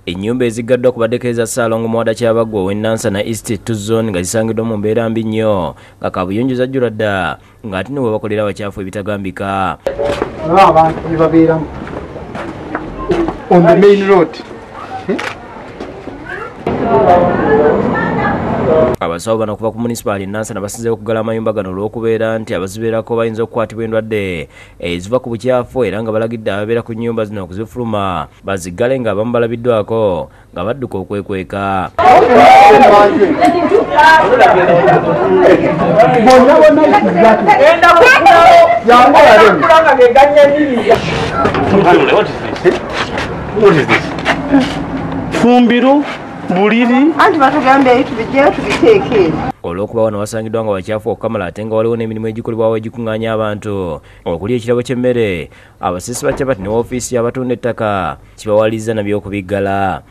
Ennyumba eziggaddwa ku baddekeeza Ssaalongo Muwada Kyabagwa ow'e Nansana East Zone nga zisangiddwa mu mbeera mbi nnyo nga Kaabuyonjo zajjula dda ng'ate ne bwe bakolera abakyafu ebitagambika. Abantu bwe babeeramu on the main road. Abasawo bano kuva ku munisipaali Nansana basinzeewo okugala amayumba gano olw'okubeera nti abazibeerako bayinza okukwatibwa endwadde eziva ku bukyafu era nga balagidde ababeera ku nnyumba zino okuzifuluma baziggale ng'abamu balabiddwako nga badduka okwekweka. Fumbiro buliri anti batugambe tubijjeyo tubiteeke. Olw'okuba wano wasangiddwa nga bakyafu okukamala ate nga waliwo n'emirimu egikolebwawo egikuŋŋaanya abantu okuli ekirabo ky'emmere abasisi ba Chapati ne woofiisi y'abatunda ettaka kibawaliza nabyo okubiggala.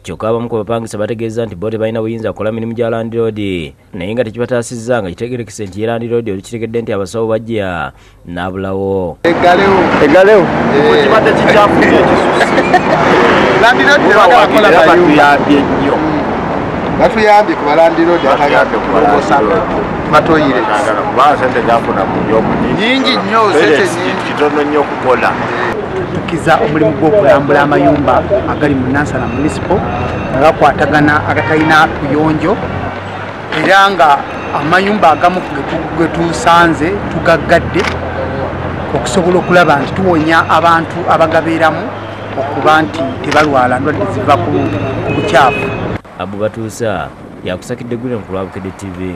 Kyokka abamu ku bapangisa bategeeza nti bo tebalina buyinza kukola mirimu gya Land Road naye nga tekibataasizza nga kitegeerekese nti ye Land Road olukitegedde nti abasawo bajja n'abulawo. Eggalewo kibadde kikyafu ekisusi Land Road batuyambye nnyo batuyambye ku Land Road batuyambye ku Land Road batoyire kubanga sente gafuna mu nyomu nyingi nnyo kitono nnyo okukola. Tukiza omulimu gw'okulambula amayumba agali mu Nansana municipal nga gakwatagana agatalina kuyonjo era nga amayumba agamu ge tusanze tugaggadde okusobola okulaba nti tuwonya abantu abagabeeramu okuba nti tebalwala ndwadde ziva ku bukyafu. Batuusa yakusakidde Gullen ku lwa Bukedde TV.